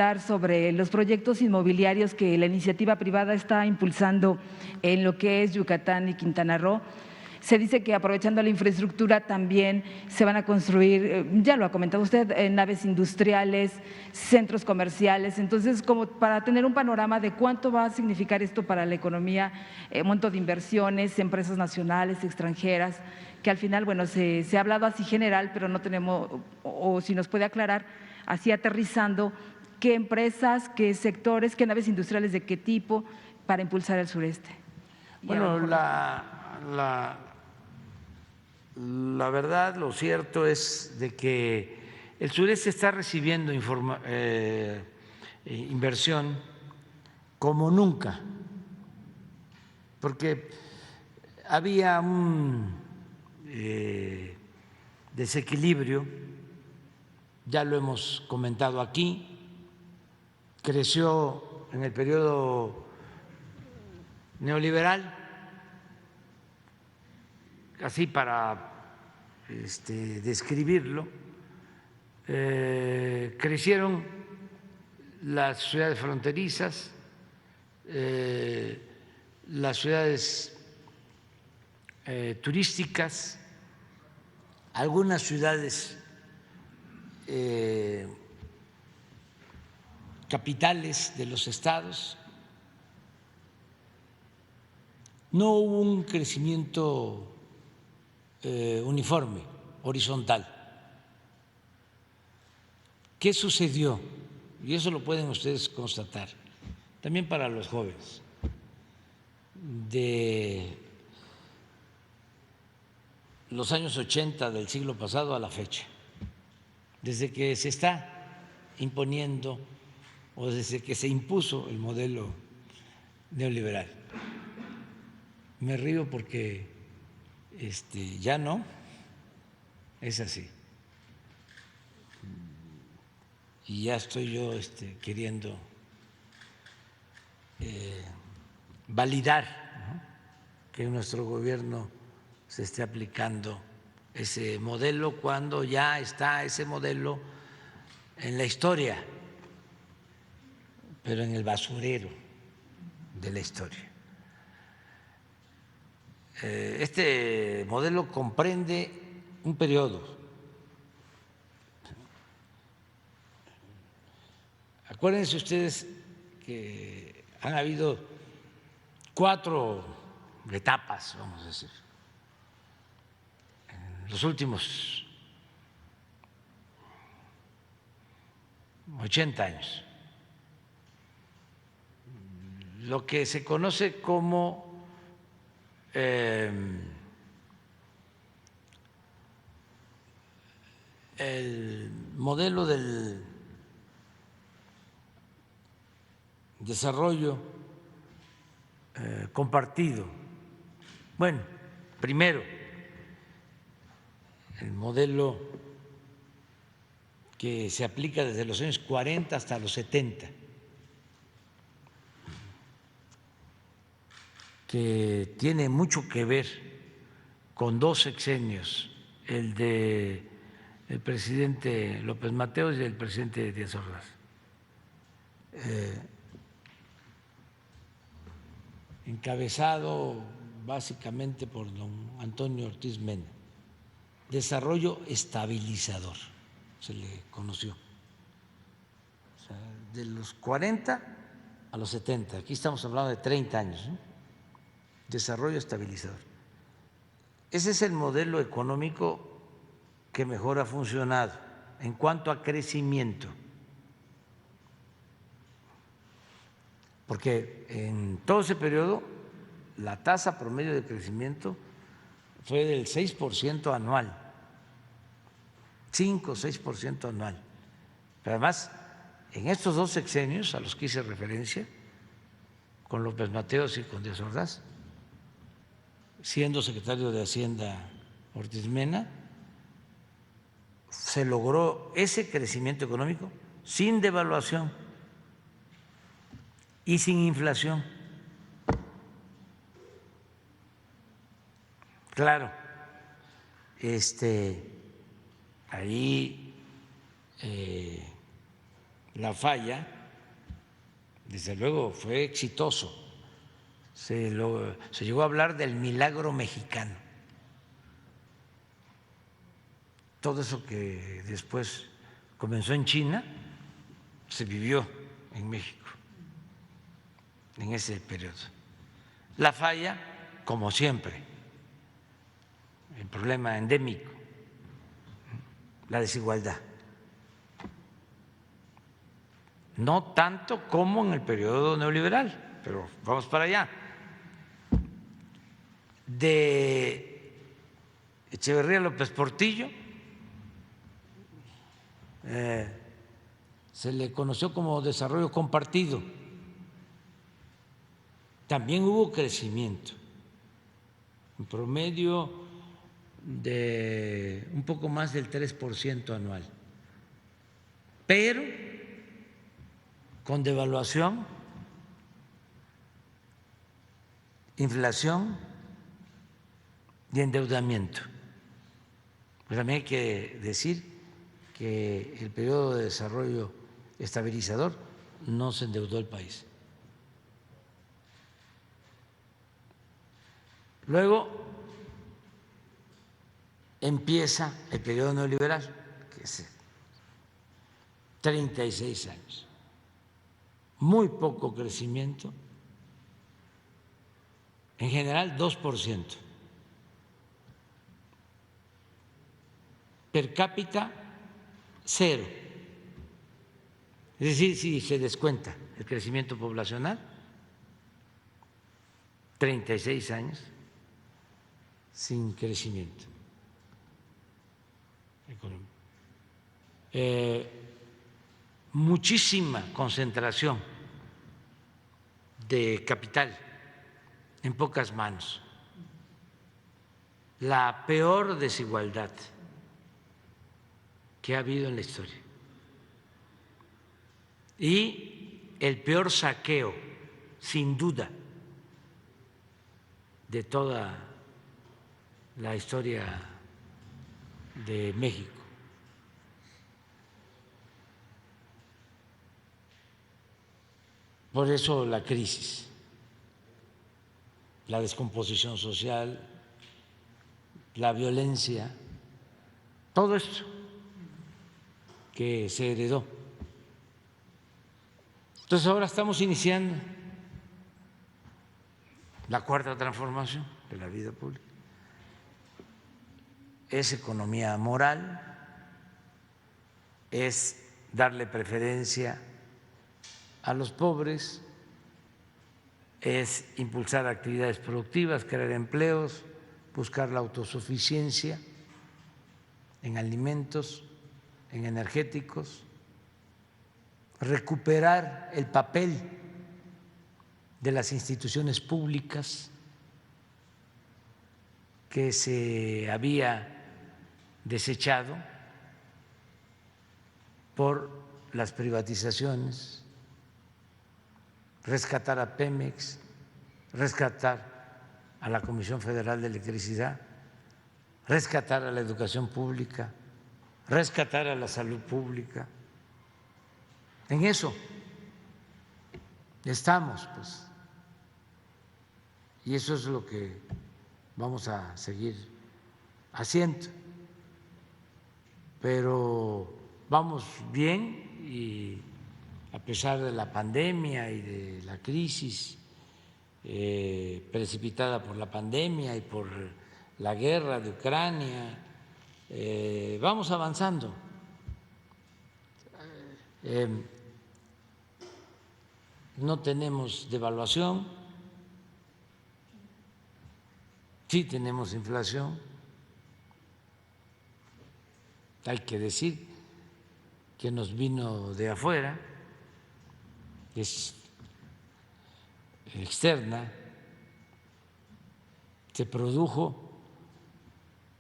sobre los proyectos inmobiliarios que la iniciativa privada está impulsando en lo que es Yucatán y Quintana Roo. Se dice que aprovechando la infraestructura también se van a construir, ya lo ha comentado usted, naves industriales, centros comerciales. Entonces, como para tener un panorama de cuánto va a significar esto para la economía, monto de inversiones, empresas nacionales, extranjeras, que al final, bueno, se ha hablado así general, pero no tenemos, o si nos puede aclarar, así aterrizando, qué empresas, qué sectores, qué naves industriales de qué tipo para impulsar el sureste. Bueno, la verdad, lo cierto es de que el sureste está recibiendo inversión como nunca, porque había un desequilibrio, ya lo hemos comentado aquí, creció en el periodo neoliberal, así para describirlo, crecieron las ciudades fronterizas, las ciudades turísticas, algunas ciudades capitales de los estados. No hubo un crecimiento uniforme, horizontal. ¿Qué sucedió? Y eso lo pueden ustedes constatar, también para los jóvenes, de los años 80 del siglo pasado a la fecha, desde que se está imponiendo o desde que se impuso el modelo neoliberal. Me río porque ya no es así. Y ya estoy yo queriendo validar, ¿no?, que nuestro gobierno se esté aplicando ese modelo cuando ya está ese modelo en la historia, pero en el basurero de la historia. Este modelo comprende un periodo. Acuérdense ustedes que han habido 4 etapas, vamos a decir, en los últimos 80 años. Lo que se conoce como el modelo del desarrollo compartido. Bueno, primero, el modelo que se aplica desde los años 40 hasta los 70, que tiene mucho que ver con 2 sexenios, el de el presidente López Mateos y el presidente Díaz Ordaz. Encabezado básicamente por don Antonio Ortiz Mena, desarrollo estabilizador se le conoció, o sea, de los 40 a los 70, aquí estamos hablando de 30 años, ¿no? Desarrollo estabilizador. Ese es el modelo económico que mejor ha funcionado en cuanto a crecimiento, porque en todo ese periodo la tasa promedio de crecimiento fue del 6% anual, 5 o 6% anual. Pero además, en estos 2 sexenios a los que hice referencia, con López Mateos y con Díaz Ordaz, siendo secretario de Hacienda Ortiz Mena, se logró ese crecimiento económico sin devaluación y sin inflación. Claro, ahí La Falla, desde luego, fue exitoso. Se llegó a hablar del milagro mexicano. Todo eso que después comenzó en China se vivió en México en ese periodo. La Falla, como siempre, el problema endémico, la desigualdad. No tanto como en el periodo neoliberal, pero vamos para allá. De Echeverría López Portillo se le conoció como desarrollo compartido. También hubo crecimiento, en promedio de un poco más del 3% anual, pero con devaluación, inflación y endeudamiento. Pero también hay que decir que el periodo de desarrollo estabilizador no se endeudó el país. Luego empieza el periodo neoliberal, que es 36 años, muy poco crecimiento, en general 2%, per cápita cero, es decir, si se descuenta el crecimiento poblacional, 36 años sin crecimiento económico. Muchísima concentración de capital en pocas manos, la peor desigualdad que ha habido en la historia y el peor saqueo, sin duda, de toda la historia de México. Por eso la crisis, la descomposición social, la violencia, todo esto que se heredó. Entonces ahora estamos iniciando la cuarta transformación de la vida pública. Es economía moral, es darle preferencia a los pobres, es impulsar actividades productivas, crear empleos, buscar la autosuficiencia en alimentos, en energéticos, recuperar el papel de las instituciones públicas que se había desechado por las privatizaciones, rescatar a Pemex, rescatar a la Comisión Federal de Electricidad, rescatar a la educación pública, rescatar a la salud pública. En eso estamos, pues, y eso es lo que vamos a seguir haciendo. Pero vamos bien y a pesar de la pandemia y de la crisis precipitada por la pandemia y por la guerra de Ucrania, vamos avanzando. No tenemos devaluación, sí tenemos inflación. Hay que decir que nos vino de afuera, es externa, se produjo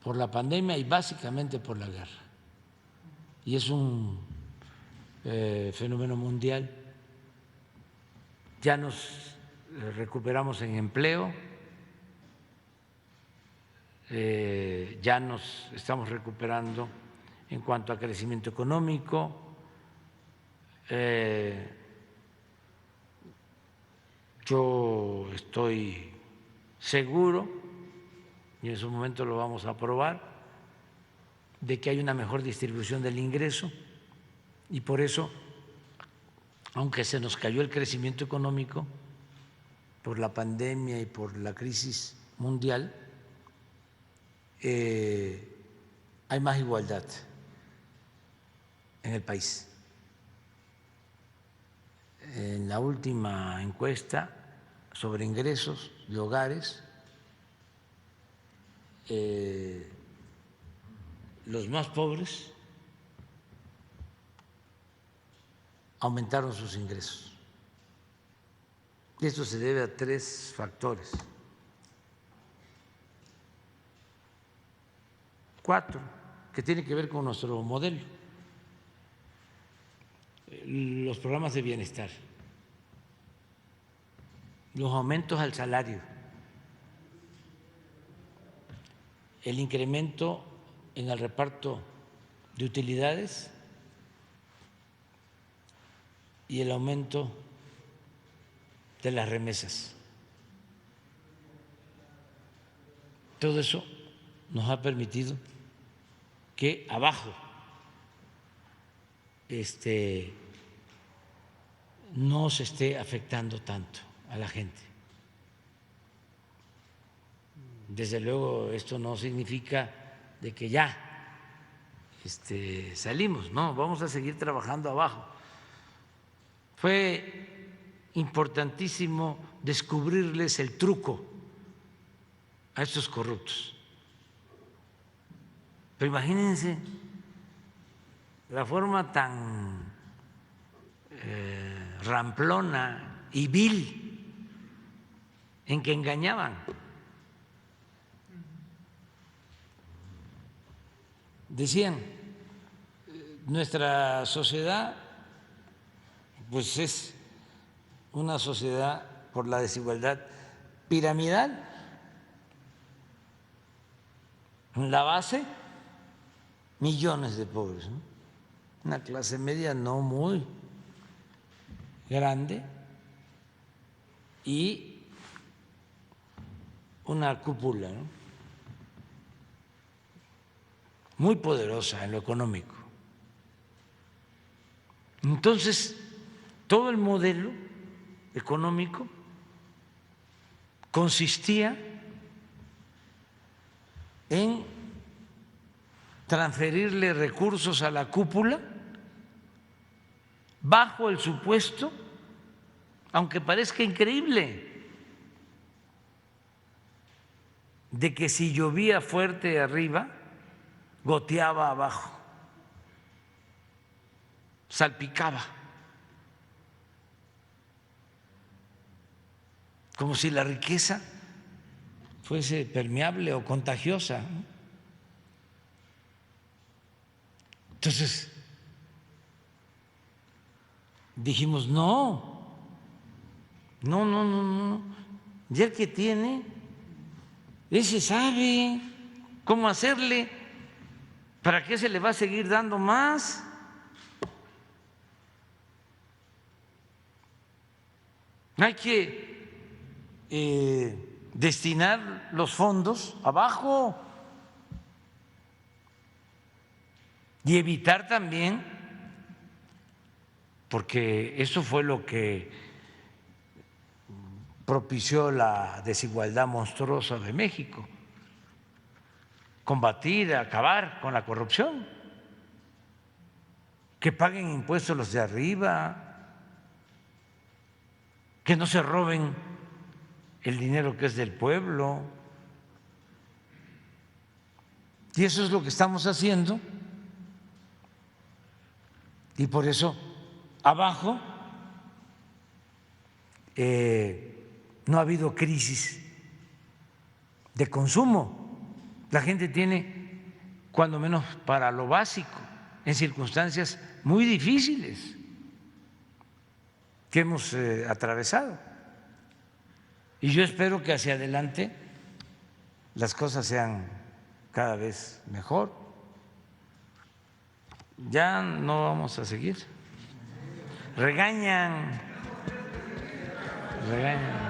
por la pandemia y básicamente por la guerra. Y es un fenómeno mundial. Ya nos recuperamos en empleo, ya nos estamos recuperando en cuanto a crecimiento económico, Yo estoy seguro, y en su momento lo vamos a aprobar, de que hay una mejor distribución del ingreso y por eso, aunque se nos cayó el crecimiento económico por la pandemia y por la crisis mundial, hay más igualdad en el país. En la última encuesta sobre ingresos de hogares, los más pobres aumentaron sus ingresos. Y esto se debe a 3 factores, 4, que tienen que ver con nuestro modelo. Los programas de bienestar, los aumentos al salario, el incremento en el reparto de utilidades y el aumento de las remesas. Todo eso nos ha permitido que abajo no se esté afectando tanto a la gente. Desde luego esto no significa de que ya salimos, no, vamos a seguir trabajando abajo. Fue importantísimo descubrirles el truco a estos corruptos. Pero imagínense la forma tan ramplona y vil en que engañaban. Decían, nuestra sociedad pues es una sociedad por la desigualdad piramidal. En la base, millones de pobres, ¿no? Una clase media no muy grande y una cúpula, ¿no?, muy poderosa en lo económico. Entonces, todo el modelo económico consistía en transferirle recursos a la cúpula bajo el supuesto, aunque parezca increíble, de que si llovía fuerte arriba, goteaba abajo, salpicaba, como si la riqueza fuese permeable o contagiosa. Entonces dijimos, no, ya el que tiene, ese sabe cómo hacerle. ¿Para qué se le va a seguir dando más? Hay que destinar los fondos abajo y evitar también, porque eso fue lo que propició la desigualdad monstruosa de México, combatir, acabar con la corrupción, que paguen impuestos los de arriba, que no se roben el dinero que es del pueblo. Y eso es lo que estamos haciendo. Y por eso abajo no ha habido crisis de consumo. La gente tiene, cuando menos para lo básico, en circunstancias muy difíciles que hemos atravesado. Y yo espero que hacia adelante las cosas sean cada vez mejor. Ya no vamos a seguir. regañan, regañan.